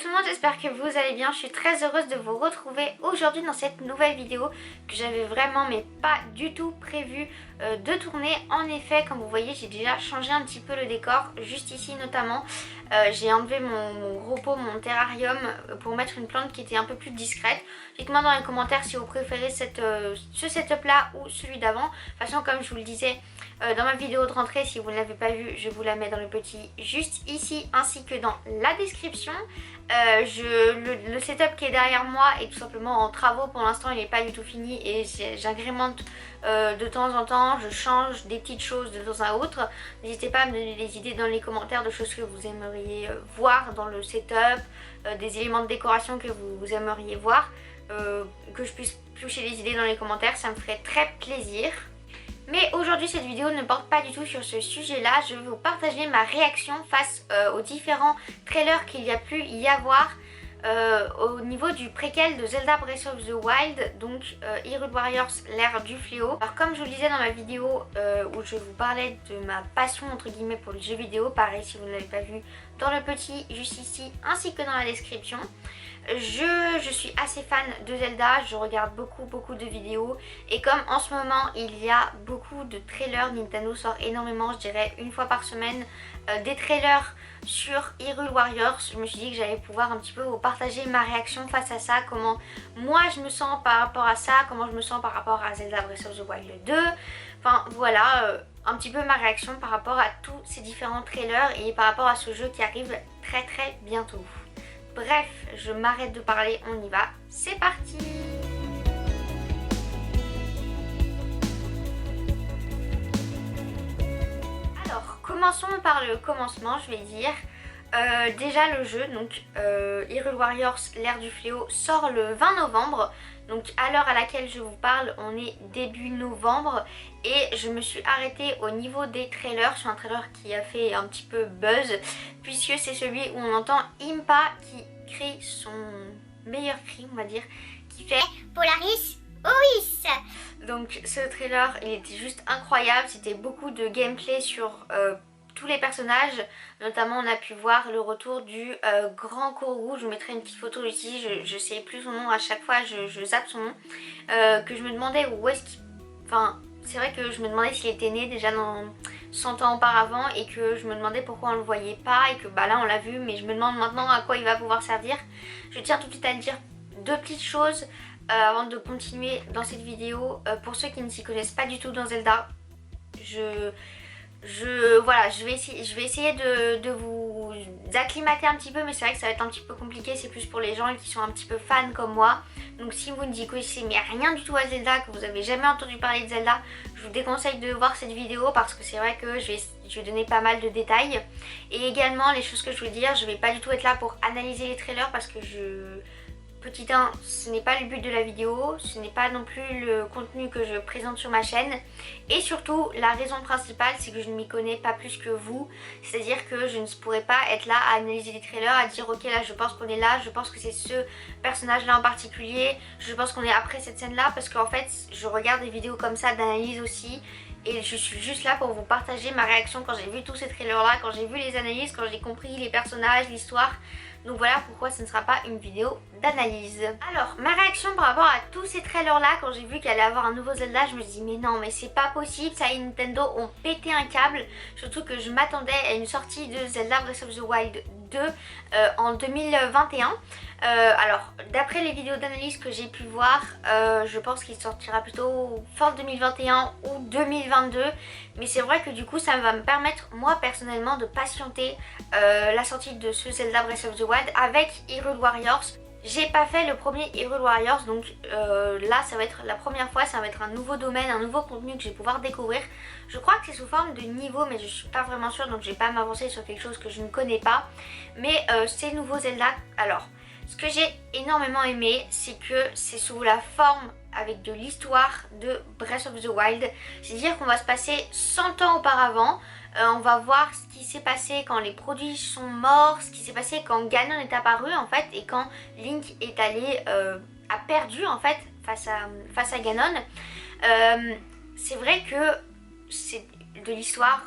tout le monde, j'espère que vous allez bien. Je suis très heureuse de vous retrouver aujourd'hui dans cette nouvelle vidéo que j'avais vraiment mais pas du tout prévu de tourner. En effet, comme vous voyez, j'ai déjà changé un petit peu le décor, juste ici notamment. J'ai enlevé mon gros pot, mon terrarium pour mettre une plante qui était un peu plus discrète. Dites-moi dans les commentaires si vous préférez ce setup là ou celui d'avant. De toute façon, comme je vous le disais dans ma vidéo de rentrée, si vous ne l'avez pas vue, je vous la mets dans le petit juste ici ainsi que dans la description. Le setup qui est derrière moi est tout simplement en travaux. Pour l'instant il n'est pas du tout fini et j'agrémente de temps en temps, je change des petites choses de temps à autre. N'hésitez pas à me donner des idées dans les commentaires de choses que vous aimeriez voir dans le setup, des éléments de décoration que vous aimeriez voir, que je puisse piocher les idées dans les commentaires, ça me ferait très plaisir. Mais aujourd'hui cette vidéo ne porte pas du tout sur ce sujet là, je vais vous partager ma réaction face aux différents trailers qu'il y a pu y avoir au niveau du préquel de Zelda Breath of the Wild, donc Hyrule Warriors l'ère du fléau. Alors comme je vous le disais dans ma vidéo où je vous parlais de ma passion entre guillemets pour le jeu vidéo, pareil si vous ne l'avez pas vu dans le petit juste ici ainsi que dans la description. Je suis assez fan de Zelda, je regarde beaucoup de vidéos et comme en ce moment il y a beaucoup de trailers, Nintendo sort énormément, je dirais une fois par semaine, des trailers sur Hyrule Warriors. Je me suis dit que j'allais pouvoir un petit peu vous partager ma réaction face à ça, comment moi je me sens par rapport à ça, comment je me sens par rapport à Zelda Breath of the Wild 2, enfin voilà, un petit peu ma réaction par rapport à tous ces différents trailers et par rapport à ce jeu qui arrive très bientôt. Bref, je m'arrête de parler, on y va, c'est parti! Alors, commençons par le commencement, je vais dire. Déjà le jeu, donc Hyrule Warriors l'ère du fléau sort le 20 novembre. Donc à l'heure à laquelle je vous parle, on est début novembre et je me suis arrêtée au niveau des trailers sur un trailer qui a fait un petit peu buzz puisque c'est celui où on entend Impa qui crie son meilleur cri, on va dire, qui fait Polaris OIS. Donc ce trailer il était juste incroyable, c'était beaucoup de gameplay sur tous les personnages, notamment on a pu voir le retour du grand Kourou. Je vous mettrai une petite photo ici, je sais plus son nom à chaque fois, je zappe son nom, que je me demandais où est-ce qu'il... Enfin, c'est vrai que je me demandais s'il était né déjà dans 100 ans auparavant et que je me demandais pourquoi on le voyait pas et que bah là on l'a vu, mais je me demande maintenant à quoi il va pouvoir servir. Je tiens tout de suite à le dire, deux petites choses avant de continuer dans cette vidéo. Pour ceux qui ne s'y connaissent pas du tout dans Zelda, voilà, je vais essayer de vous acclimater un petit peu, mais c'est vrai que ça va être un petit peu compliqué, c'est plus pour les gens qui sont un petit peu fans comme moi. Donc si vous ne y connaissez mais rien du tout à Zelda, que vous avez jamais entendu parler de Zelda, je vous déconseille de voir cette vidéo parce que c'est vrai que je vais donner pas mal de détails. Et également les choses que je veux dire, je vais pas du tout être là pour analyser les trailers parce que Petit 1, ce n'est pas le but de la vidéo, ce n'est pas non plus le contenu que je présente sur ma chaîne. Et surtout, la raison principale, c'est que je ne m'y connais pas plus que vous. C'est-à-dire que je ne pourrais pas être là à analyser les trailers, à dire ok là je pense qu'on est là, je pense que c'est ce personnage là en particulier, je pense qu'on est après cette scène là, parce qu'en fait je regarde des vidéos comme ça d'analyse aussi. Et je suis juste là pour vous partager ma réaction quand j'ai vu tous ces trailers là, quand j'ai vu les analyses, quand j'ai compris les personnages, l'histoire. Donc voilà pourquoi ce ne sera pas une vidéo d'analyse. Alors ma réaction par rapport à tous ces trailers là, quand j'ai vu qu'il allait avoir un nouveau Zelda, je me suis dit mais non mais c'est pas possible, ça y est, Nintendo ont pété un câble. Surtout que je m'attendais à une sortie de Zelda Breath of the Wild 2 en 2021. Alors d'après les vidéos d'analyse que j'ai pu voir, je pense qu'il sortira plutôt fin 2021 ou 2022. Mais c'est vrai que du coup ça va me permettre moi personnellement de patienter la sortie de ce Zelda Breath of the Wild avec Hyrule Warriors. J'ai pas fait le premier Hyrule Warriors, donc là ça va être la première fois, ça va être un nouveau domaine, un nouveau contenu que je vais pouvoir découvrir. Je crois que c'est sous forme de niveau mais je suis pas vraiment sûre, donc je vais pas m'avancer sur quelque chose que je ne connais pas. Mais ces nouveaux Zelda, alors ce que j'ai énormément aimé, c'est que c'est sous la forme avec de l'histoire de Breath of the Wild. C'est-à-dire qu'on va se passer 100 ans auparavant. On va voir ce qui s'est passé quand les produits sont morts, ce qui s'est passé quand Ganon est apparu en fait et quand Link est allé, a perdu en fait face à Ganon. C'est vrai que c'est de l'histoire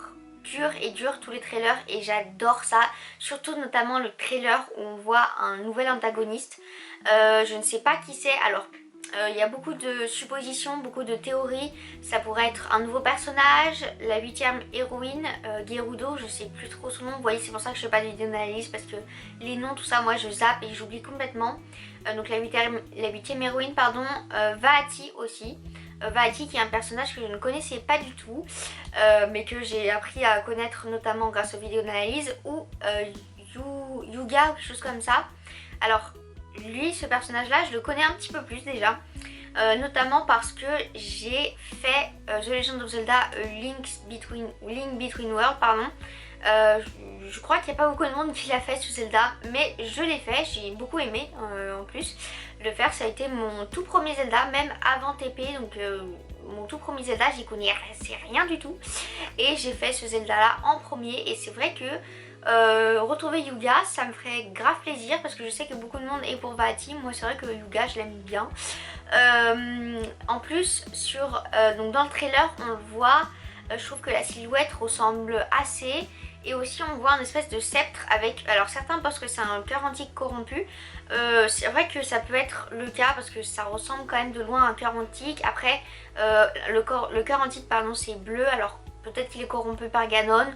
pur et dur tous les trailers et j'adore ça, surtout notamment le trailer où on voit un nouvel antagoniste. Je ne sais pas qui c'est, alors il y a beaucoup de suppositions, beaucoup de théories. Ça pourrait être un nouveau personnage, la 8e héroïne, Gerudo, je sais plus trop son nom. Vous voyez, c'est pour ça que je fais pas de vidéo d'analyse parce que les noms, tout ça, moi je zappe et j'oublie complètement. Donc la 8e héroïne, pardon, Vaati aussi. Vaati qui est un personnage que je ne connaissais pas du tout, mais que j'ai appris à connaître notamment grâce aux vidéos d'analyse, ou Yuga ou quelque chose comme ça. Alors lui, ce personnage là je le connais un petit peu plus déjà, notamment parce que j'ai fait The Legend of Zelda Link Between Worlds, pardon. Je crois qu'il n'y a pas beaucoup de monde qui l'a fait sur Zelda, mais je l'ai fait, j'ai beaucoup aimé en plus le faire. Ça a été mon tout premier Zelda, même avant TP, donc mon tout premier Zelda, j'y connaissais rien du tout et j'ai fait ce Zelda là en premier. Et c'est vrai que retrouver Yuga, ça me ferait grave plaisir parce que je sais que beaucoup de monde est pour Vaati. Moi c'est vrai que Yuga je l'aime bien. En plus donc dans le trailer on le voit, je trouve que la silhouette ressemble assez. Et aussi on voit un espèce de sceptre avec, alors certains pensent que c'est un cœur antique corrompu. C'est vrai que ça peut être le cas parce que ça ressemble quand même de loin à un cœur antique. Après le cœur antique pardon c'est bleu, alors peut-être qu'il est corrompu par Ganon,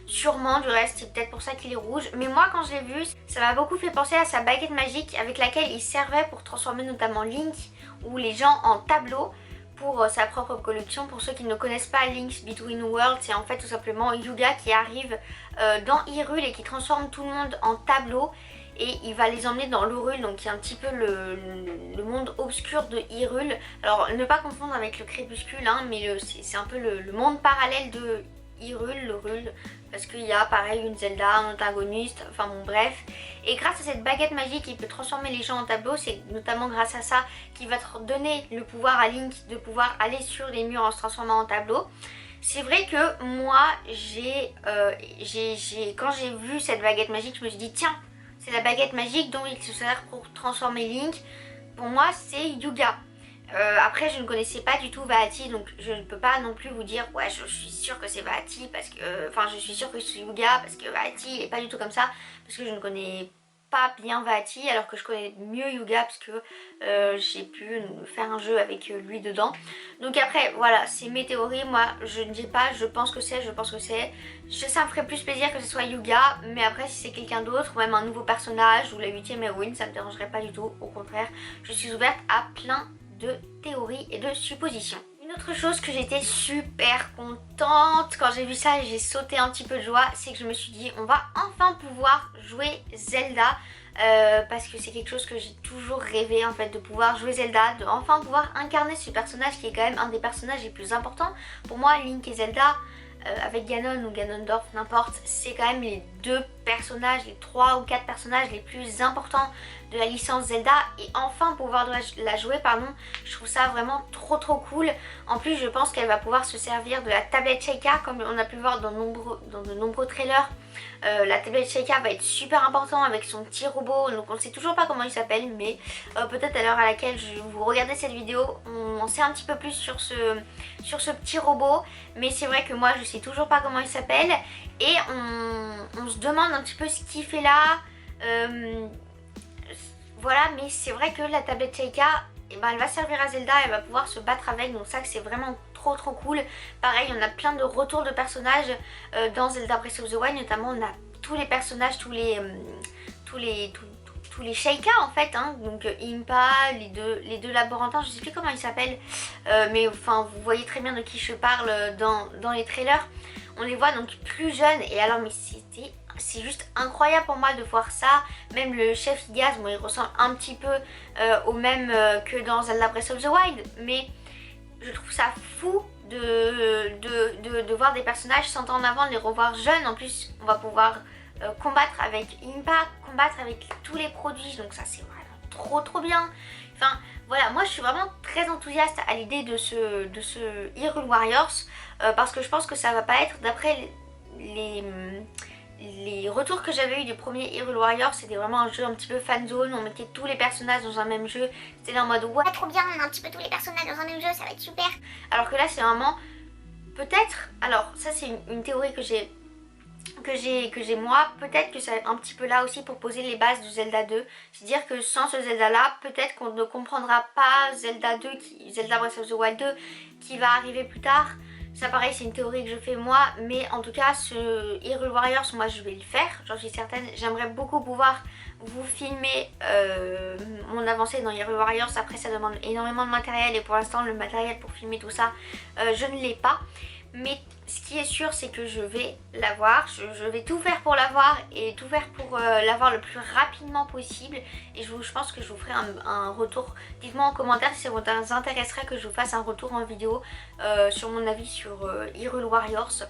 sûrement, du reste c'est peut-être pour ça qu'il est rouge. Mais moi quand je l'ai vu, ça m'a beaucoup fait penser à sa baguette magique avec laquelle il servait pour transformer notamment Link ou les gens en tableaux pour sa propre collection. Pour ceux qui ne connaissent pas Link's Between Worlds, c'est en fait tout simplement Yuga qui arrive dans Hyrule et qui transforme tout le monde en tableau. Et il va les emmener dans l'Hyrule, donc qui est un petit peu le monde obscur de Hyrule. Alors ne pas confondre avec le crépuscule, hein, mais c'est un peu le monde parallèle de Hyrule, l'Hyrule, parce qu'il y a pareil une Zelda, un antagoniste, enfin bon bref. Et grâce à cette baguette magique, il peut transformer les gens en tableau. C'est notamment grâce à ça qu'il va donner le pouvoir à Link de pouvoir aller sur les murs en se transformant en tableau. C'est vrai que moi, quand j'ai vu cette baguette magique, je me suis dit tiens, c'est la baguette magique dont il se sert pour transformer Link. Pour moi, c'est Yuga. Après je ne connaissais pas du tout Vaati, donc je ne peux pas non plus vous dire ouais je suis sûre que c'est Vaati parce que, enfin je suis sûre que c'est Yuga parce que Vaati il est pas du tout comme ça, parce que je ne connais pas bien Vaati alors que je connais mieux Yuga parce que j'ai pu faire un jeu avec lui dedans. Donc après voilà, c'est mes théories, moi je ne dis pas je pense que c'est, ça me ferait plus plaisir que ce soit Yuga, mais après si c'est quelqu'un d'autre ou même un nouveau personnage ou la 8e héroïne, ça me dérangerait pas du tout, au contraire je suis ouverte à plein de théories et de suppositions. Une autre chose que j'étais super contente quand j'ai vu ça et j'ai sauté un petit peu de joie, c'est que je me suis dit on va enfin pouvoir jouer Zelda, parce que c'est quelque chose que j'ai toujours rêvé en fait, de pouvoir jouer Zelda, de enfin pouvoir incarner ce personnage qui est quand même un des personnages les plus importants. Pour moi Link et Zelda, avec Ganon ou Ganondorf, n'importe, c'est quand même les deux personnages, les 3 ou 4 personnages les plus importants de la licence Zelda, et enfin pouvoir la jouer, pardon, je trouve ça vraiment trop cool. En plus je pense qu'elle va pouvoir se servir de la tablette Sheikah comme on a pu voir dans de nombreux trailers. La tablette Sheikah va être super important avec son petit robot, donc on ne sait toujours pas comment il s'appelle, mais peut-être à l'heure à laquelle vous regardez cette vidéo on en sait un petit peu plus sur ce petit robot. Mais c'est vrai que moi je sais toujours pas comment il s'appelle et on se demande un petit peu ce qu'il fait là. Voilà, mais c'est vrai que la tablette Sheikah, eh ben, elle va servir à Zelda, elle va pouvoir se battre avec, donc ça c'est vraiment trop cool. Pareil, on a plein de retours de personnages dans Zelda Breath of the Wild, notamment on a tous les personnages, tous les Sheikah en fait, hein. Donc Impa, les deux laborantins, je sais plus comment ils s'appellent, mais enfin vous voyez très bien de qui je parle dans les trailers. On les voit donc plus jeunes, et alors mais c'est juste incroyable pour moi de voir ça. Même le chef Igaz, bon, il ressemble un petit peu au même que dans Zelda Breath of the Wild, mais je trouve ça fou de voir des personnages 100 ans en avant, de les revoir jeunes. En plus on va pouvoir combattre avec Impa, combattre avec tous les produits, donc ça c'est vraiment trop bien. Enfin voilà, moi je suis vraiment très enthousiaste à l'idée de ce Hyrule Warriors, parce que je pense que ça va pas être, d'après les retours que j'avais eu du premier Hyrule Warriors, c'était vraiment un jeu un petit peu fanzone, on mettait tous les personnages dans un même jeu, c'était en mode ouais trop bien, on a un petit peu tous les personnages dans un même jeu, ça va être super. Alors que là c'est vraiment, peut-être, alors ça c'est une théorie que j'ai que j'ai moi, peut-être que ça va être un petit peu là aussi pour poser les bases de Zelda 2. C'est-à-dire que sans ce Zelda là, peut-être qu'on ne comprendra pas Zelda 2, Zelda Breath of the Wild 2 qui va arriver plus tard. Ça pareil, c'est une théorie que je fais moi, mais en tout cas ce Hyrule Warriors, moi je vais le faire, j'en suis certaine. J'aimerais beaucoup pouvoir vous filmer mon avancée dans Hyrule Warriors. Après ça demande énormément de matériel et pour l'instant le matériel pour filmer tout ça, je ne l'ai pas. Mais ce qui est sûr, c'est que je vais l'avoir, je vais tout faire pour l'avoir et tout faire pour l'avoir le plus rapidement possible. Et je pense que je vous ferai un retour. Dites-moi en commentaire si ça vous intéresserait que je vous fasse un retour en vidéo sur mon avis sur Hyrule Warriors.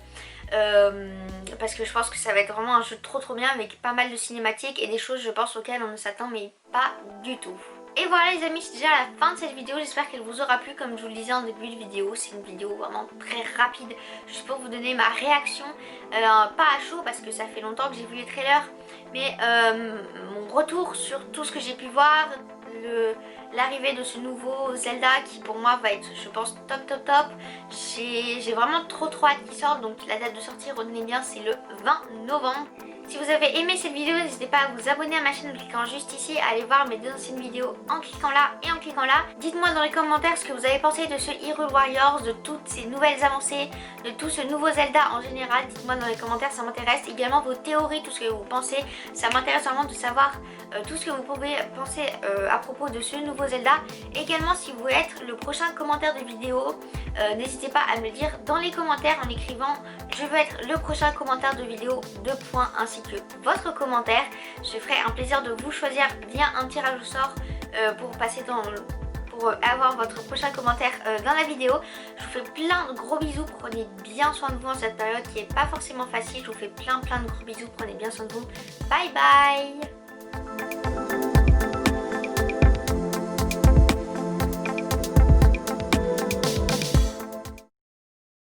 Parce que je pense que ça va être vraiment un jeu trop bien avec pas mal de cinématiques et des choses je pense auxquelles on ne s'attend mais pas du tout. Et voilà les amis, c'est déjà la fin de cette vidéo, j'espère qu'elle vous aura plu. Comme je vous le disais en début de vidéo, c'est une vidéo vraiment très rapide, juste pour vous donner ma réaction, pas à chaud parce que ça fait longtemps que j'ai vu les trailers, mais mon retour sur tout ce que j'ai pu voir, l'arrivée de ce nouveau Zelda qui pour moi va être je pense top. J'ai vraiment trop hâte qu'il sorte, donc la date de sortie retenez bien c'est le 20 novembre. Si vous avez aimé cette vidéo, n'hésitez pas à vous abonner à ma chaîne en cliquant juste ici, à aller voir mes deux anciennes vidéos en cliquant là et en cliquant là. Dites-moi dans les commentaires ce que vous avez pensé de ce Hyrule Warriors, de toutes ces nouvelles avancées, de tout ce nouveau Zelda en général. Dites-moi dans les commentaires, ça m'intéresse. Également vos théories, tout ce que vous pensez, ça m'intéresse vraiment de savoir tout ce que vous pouvez penser à propos de ce nouveau Zelda. Également si vous voulez être le prochain commentaire de vidéo, n'hésitez pas à me le dire dans les commentaires en écrivant je veux être le prochain commentaire de vidéo, 2 points, ainsi que votre commentaire. Je ferai un plaisir de vous choisir via un tirage au sort pour passer pour avoir votre prochain commentaire dans la vidéo. Je vous fais plein de gros bisous, prenez bien soin de vous en cette période qui est pas forcément facile. Je vous fais plein de gros bisous, prenez bien soin de vous. Bye bye.